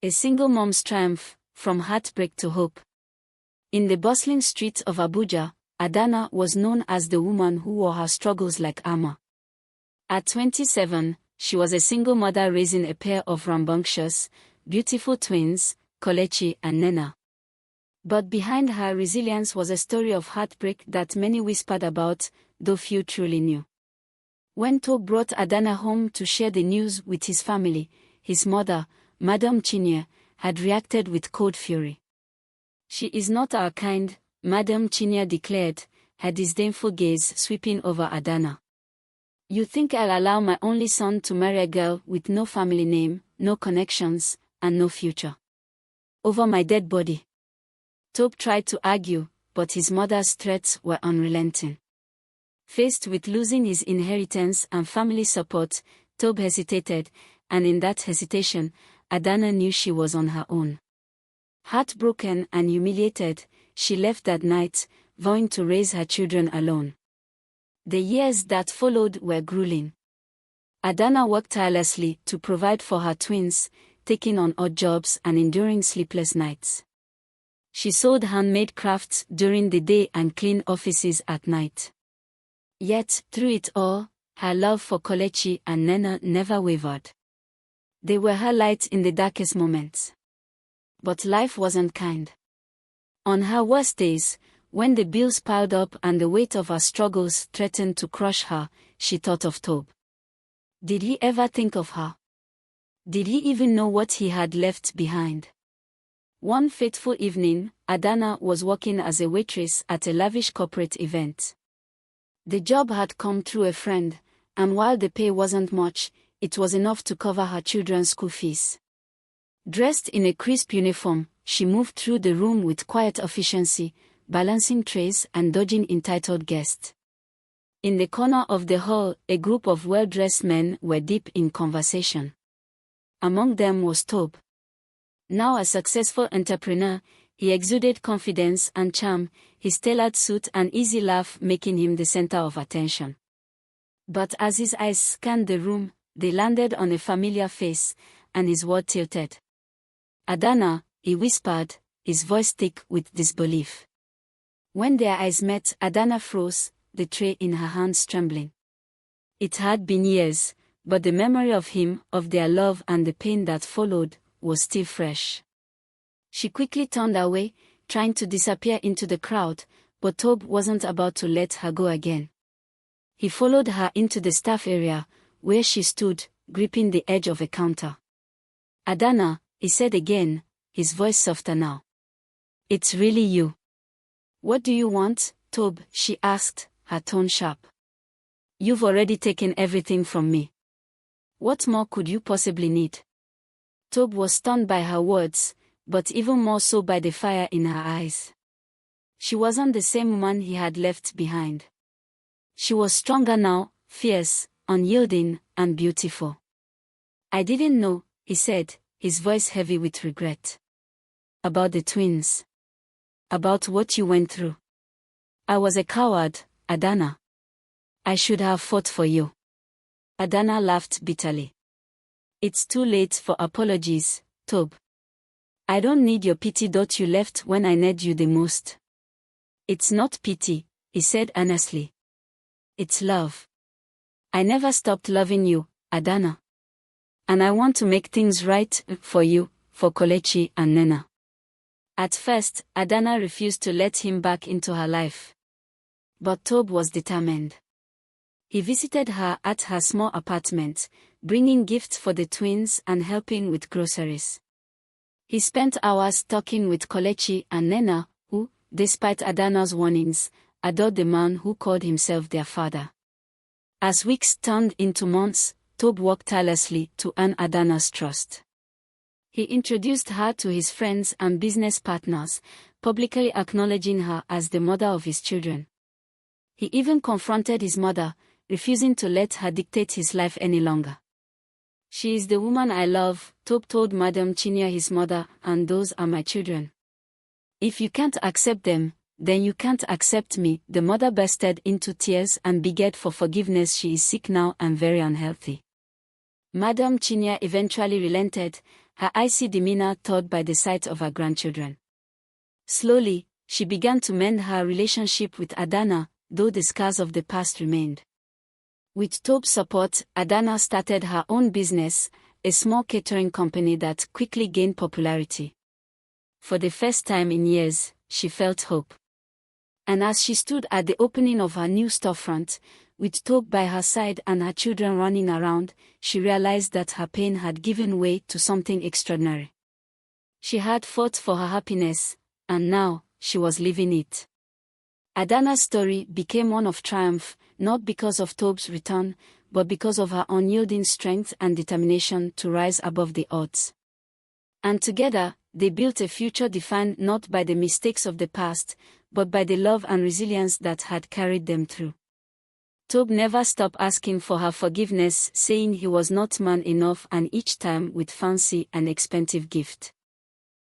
A single mom's triumph, from heartbreak to hope. In the bustling streets of Abuja, Adanna was known as the woman who wore her struggles like armor. At 27, she was a single mother raising a pair of rambunctious, beautiful twins, Kelechi and Nnenna. But behind her resilience was a story of heartbreak that many whispered about, though few truly knew. When Tobe brought Adanna home to share the news with his family, his mother, Madam Chinyere, had reacted with cold fury. "She is not our kind," Madam Chinyere declared, her disdainful gaze sweeping over Adanna. "You think I'll allow my only son to marry a girl with no family name, no connections, and no future? Over my dead body?" Tobe tried to argue, but his mother's threats were unrelenting. Faced with losing his inheritance and family support, Tobe hesitated, and in that hesitation, Adanna knew she was on her own. Heartbroken and humiliated, she left that night, vowing to raise her children alone. The years that followed were grueling. Adanna worked tirelessly to provide for her twins, taking on odd jobs and enduring sleepless nights. She sold handmade crafts during the day and cleaned offices at night. Yet, through it all, her love for Kelechi and Nnenna never wavered. They were her light in the darkest moments. But life wasn't kind. On her worst days, when the bills piled up and the weight of her struggles threatened to crush her, she thought of Tobe. Did he ever think of her? Did he even know what he had left behind? One fateful evening, Adanna was working as a waitress at a lavish corporate event. The job had come through a friend, and while the pay wasn't much, it was enough to cover her children's school fees. Dressed in a crisp uniform, she moved through the room with quiet efficiency, balancing trays and dodging entitled guests. In the corner of the hall, a group of well-dressed men were deep in conversation. Among them was Tobe. Now a successful entrepreneur, he exuded confidence and charm, his tailored suit and easy laugh making him the center of attention. But as his eyes scanned the room, they landed on a familiar face, and his word tilted. "Adanna," he whispered, his voice thick with disbelief. When their eyes met, Adanna froze, the tray in her hands trembling. It had been years, but the memory of him, of their love and the pain that followed, was still fresh. She quickly turned away, trying to disappear into the crowd, but Tobe wasn't about to let her go again. He followed her into the staff area, where she stood, gripping the edge of a counter. "Adanna," he said again, his voice softer now. "It's really you." "What do you want, Tobe?" she asked, her tone sharp. "You've already taken everything from me. What more could you possibly need?" Tobe was stunned by her words, but even more so by the fire in her eyes. She wasn't the same woman he had left behind. She was stronger now, fierce, unyielding, and beautiful. "I didn't know," he said, his voice heavy with regret. "About the twins. About what you went through. I was a coward, Adanna. I should have fought for you." Adanna laughed bitterly. "It's too late for apologies, Tobe. I don't need your pity. You left when I needed you the most." "It's not pity," he said earnestly. "It's love. I never stopped loving you, Adanna. And I want to make things right for you, for Kelechi and Nnenna." At first, Adanna refused to let him back into her life. But Tobe was determined. He visited her at her small apartment, bringing gifts for the twins and helping with groceries. He spent hours talking with Kelechi and Nnenna, who, despite Adanna's warnings, adored the man who called himself their father. As weeks turned into months, Tobe worked tirelessly to earn Adanna's trust. He introduced her to his friends and business partners, publicly acknowledging her as the mother of his children. He even confronted his mother, refusing to let her dictate his life any longer. "She is the woman I love," Tobe told Madam Chinyere, his mother, "and those are my children. If you can't accept them, then you can't accept me." The mother bursted into tears and begged for forgiveness. "She is sick now and very unhealthy." Madam Chinyere eventually relented, her icy demeanor thawed by the sight of her grandchildren. Slowly, she began to mend her relationship with Adanna, though the scars of the past remained. With Tobe's support, Adanna started her own business, a small catering company that quickly gained popularity. For the first time in years, she felt hope. And as she stood at the opening of her new storefront, with Tobe by her side and her children running around, she realized that her pain had given way to something extraordinary. She had fought for her happiness, and now, she was living it. Adanna's story became one of triumph, not because of Tobe's return, but because of her unyielding strength and determination to rise above the odds. And together, they built a future defined not by the mistakes of the past, but by the love and resilience that had carried them through. Tobe never stopped asking for her forgiveness, saying he was not man enough, and each time with fancy and expensive gift.